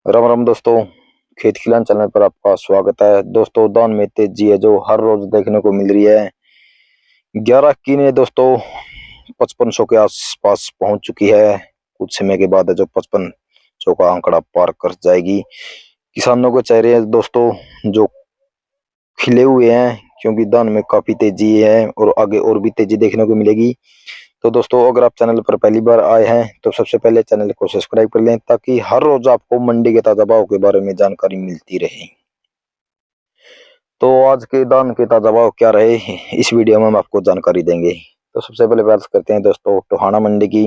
राम राम दोस्तों। खेत खिलान चैनल पर आपका स्वागत है। दोस्तों दान में तेजी है जो हर रोज देखने को मिल रही है। 11 कीने दोस्तों 5500 के आसपास पहुंच चुकी है। कुछ समय के बाद है जो 5500 का आंकड़ा पार कर जाएगी। किसानों के चेहरे दोस्तों जो खिले हुए हैं, क्योंकि दान में काफी तेजी है और आगे और भी तेजी देखने को मिलेगी। तो दोस्तों अगर आप चैनल पर पहली बार आए हैं तो सबसे पहले चैनल को सब्सक्राइब कर लें, ताकि हर रोज आपको मंडी के ताजा भाव के बारे में जानकारी मिलती रहे। तो आज के दान के ताजा भाव क्या रहे इस वीडियो में हम आपको जानकारी देंगे। तो सबसे पहले बात करते हैं दोस्तों टोहाना मंडी की।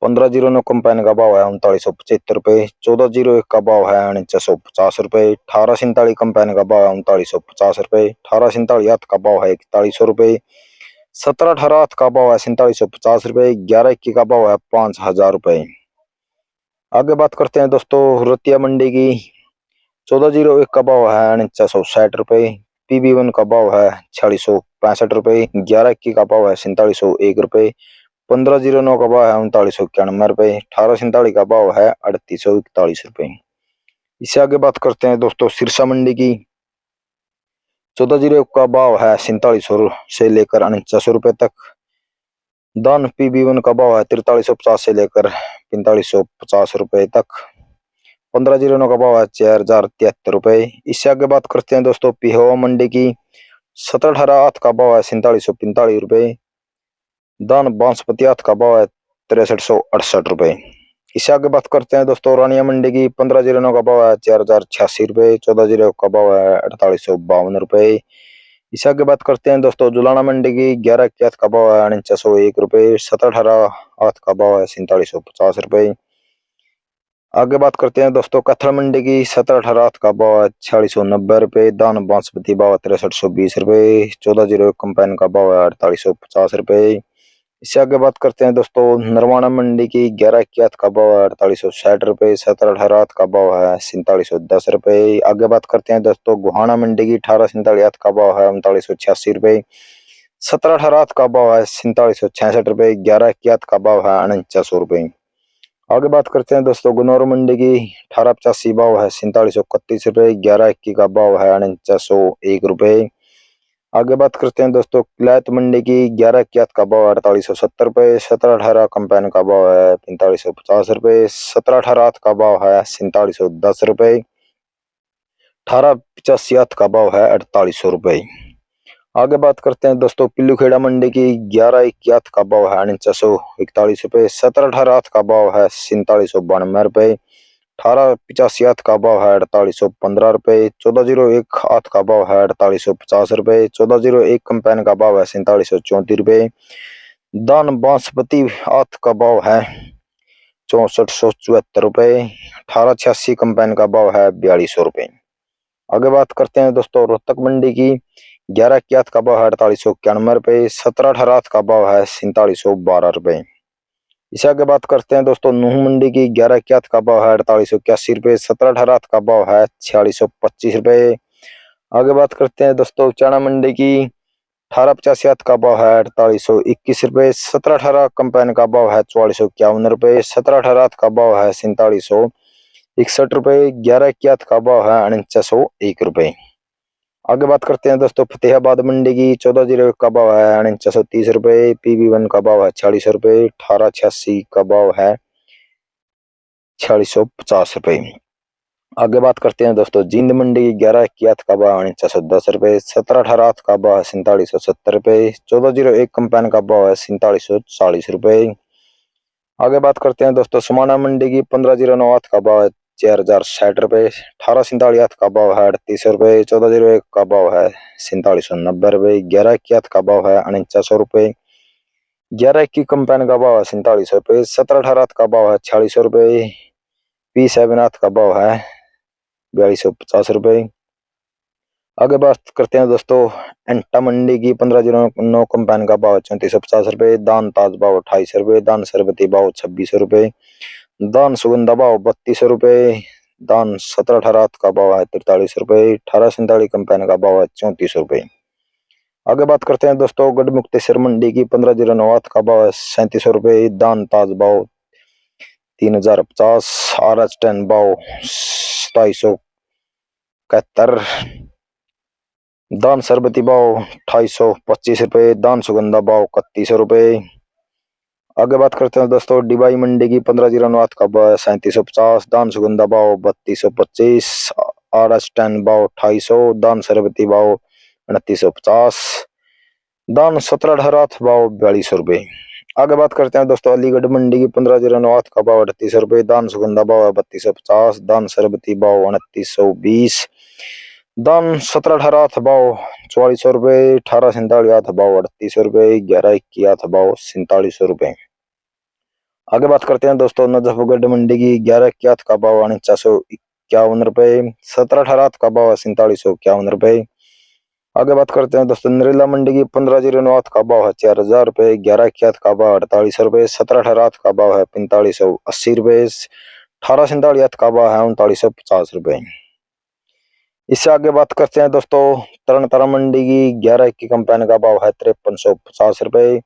1509 कंपाइन का भाव है 3975 रुपये। 1401 का भाव है 4950 रुपये। 1847 कंपाइन का भाव है 3950 रुपये। 1847 का भाव है 4100 रुपये। 1718 का भाव है 4750 रुपये। 1121 का भाव है 5000 रुपये। आगे बात करते हैं दोस्तों रतिया मंडी की। 1401 का भाव है 4960 रुपये। PB1 का भाव है 4665 रुपये। 1121 का भाव है 4701 रुपये। 1509 का भाव है 3991 रुपये। 1847 का भाव है 3841 रुपये। इससे आगे बात करते हैं दोस्तों सिरसा मंडी की। 1401 का भाव है 4700 से लेकर 4900 रुपये तक। दान PB1 का भाव है 4350 से लेकर 4550 रुपये तक। 1509 का भाव है 4073 रुपये। इससे आगे बात करते हैं दोस्तों पिहोवा मंडी की। 1718 का भाव है 4745 रुपये। दान बांसपती का भाव है 6368 रुपये। इससे आगे बात करते हैं दोस्तों रानिया मंडी की। 1509 का भाव है 4086 रुपये। 1401 का भाव है 4852 रुपये। इससे आगे बात करते हैं दोस्तों जुलाना मंडी की। 1121 का भाव है 4901 रुपये। 1718 का भाव है 4750 रुपये। आगे बात करते हैं दोस्तों कत्थल मंडी की। 1718 का भाव है 4690 रुपये। दान बांसपती भाव है 6320 रुपये। 1401 कंपाइन का भाव है 4850 रुपये। इससे आगे बात करते हैं दोस्तों नरवाना मंडी की। 1121 का भाव है 4860 रुपये। 1718 का भाव है 4710 रुपये। आगे बात करते हैं दोस्तों गुहाना मंडी की। 1847 का भाव है 3986 रुपये। 1718 का भाव है 4766 रुपये। 1121 का भाव है 4900 रुपये। आगे बात करते हैं दोस्तों गुनौर मंडी की। 1885 भाव है 4731 रुपये। 1121 का भाव है 4901 रुपये। आगे बात करते हैं दोस्तों किलायत मंडी की। 1121 का भाव है 4870 रुपये। 1718 कंपाइन का भाव है 4550 रुपये। 1718 का भाव है 4710 रुपये। 1885 का भाव है 4800 रुपये। आगे बात करते हैं दोस्तों पिल्लूखेड़ा मंडी की। 1121 का भाव है 4941 रुपये। 1718 का भाव है 4792 रुपये। 1885 का भाव है 4815 रुपये। 1401 का भाव है 4850 रुपये। 1401 कंपाइन का भाव है 4734 रुपये। दान बांसपती आठ का भाव है 6474 रुपये। 1886 कंपाइन का भाव है 4200 रुपये। आगे बात करते हैं दोस्तों रोहतक मंडी की। 1121 का भाव है 4891 रुपये। 1718 का भाव है 4712 रुपये। इसे आगे बात करते हैं दोस्तों नूह मंडी की। 1121 का भाव है 4881 रुपये। 1718 का भाव है 4625 रुपये। आगे बात करते हैं दोस्तों चना मंडी की। 1885 का भाव है 4821 रुपये। 1718 कंपाइन का भाव है 4451 रुपये। 1718 का भाव है 4761 रुपये। 1121 का भाव है 4901 रुपये। आगे बात करते हैं दोस्तों फतेहाबाद मंडी की। 1401 का भाव है 4930 रुपये। PB1 का भाव है 46 रुपये। 1886 का भाव है 4650 रुपये। आगे बात करते हैं दोस्तों जींद मंडी की। 1121 का भाव 4910 रुपये। 1718 का भाव है 4770 रुपये। 1401 कंपाइन का भाव है 4740 रुपये। आगे बात करते हैं दोस्तों समाना मंडी की। 1509 का भाव है 4060 रुपये। 1847 का भाव है 3800 रुपये। 1401 का भाव है 4790 रुपये। 1121 का भाव है 4900 रुपये। 1121 कंपाइन का भाव है 4700 रुपये। 1718 का भाव है 4600 रुपये। P7 का भाव है 4250 रुपये। आगे बात करते हैं दोस्तों एंटा मंडी की। 1509 कंपाइन का भाव 3450 रुपये। दान ताज भाव 2800 रुपये। दान सरबती भाव 2600 रुपये। दान सुगंधा भाव 3200 रुपये। दान 1718 का भाव है 43 रुपये। 1847 कंपाइन का भाव है 3400 रुपये। आगे बात करते हैं दोस्तों गढ़मुक्तेश्वर मंडी की। 1509 का भाव है 3700 रुपये। दान ताज भाव 3050। RH10 भाव 2771। दान सरबती भाव 2825 रुपये। दान सुगंधा भाव 3100 रुपये। आगे बात करते हैं दोस्तों डिबाई मंडी की 1509 का भाव 3750। दान सुगंधा भाव 3225। RH10 भाव 2800। दान सरबती भाव 2950। दान 1718 भाव 4200 रुपये। आगे बात करते हैं दोस्तों अलीगढ़ मंडी की 1509 का भाव 3800 रुपये। दान सुगंधा भाव 3250। दान सरबती भाव 2920। दान 1718 भाव 4400 रुपये। 1847 भाव 3800 रुपये। 1121 भाव 4700 रुपये। आगे बात करते हैं दोस्तों नजफगढ़ मंडी की 1121 का भाव 4951 रुपये। 1718 का भाव 4751 रुपये। आगे बात करते हैं दोस्तों नरेला मंडी की 1509 का भाव है 4000 रुपये। 1121 का भाव 4800 रुपये। 1718 का भाव है 4580 रुपये। 1847 का भाव है 3950 रुपये। इससे आगे बात करते हैं दोस्तों तरन तारण मंडी की 1121 कंपनी का भाव है 5350 रुपये।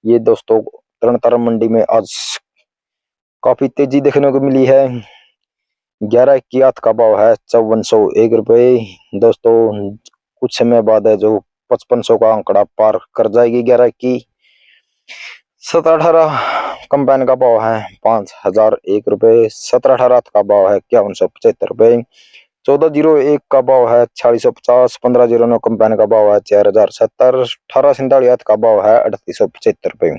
ये दोस्तों तरन तारण मंडी में आज काफी तेजी देखने को मिली है। 1121 का भाव है 5401 रुपये। दोस्तों कुछ समय बाद है जो 5500 का आंकड़ा पार कर जाएगी 1121। 1718 कंपनी का भाव है 5001 रुपये। 1718 का भाव है 5175 रुपये। 1401 का भाव है 4650। 1509 कंपनी का भाव है 4070। 1847 का भाव है 3875 रुपये।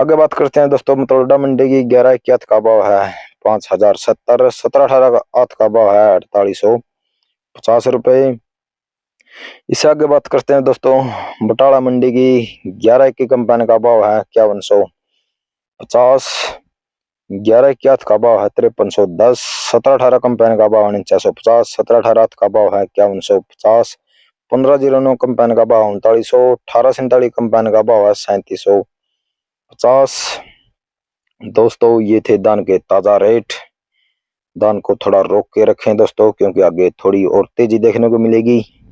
आगे बात करते हैं दोस्तों मतोड़ा मंडी की 1121 का भाव है 5070। 1718 का भाव है 4850 रुपये। इससे आगे बात करते हैं दोस्तों बटाला मंडी की 1121 कंपनी का भाव है 5150। 1121 का भाव है 5310। 1718 कंपनी का भाव 4950। 1718 का भाव है 5150। 1509 कंपनी का भाव 3900। 1847 कंपनी का भाव है 3750। दोस्तों ये थे दान के ताजा रेट। दान को थोड़ा रोक के रखें दोस्तों क्योंकि आगे थोड़ी और तेजी देखने को मिलेगी।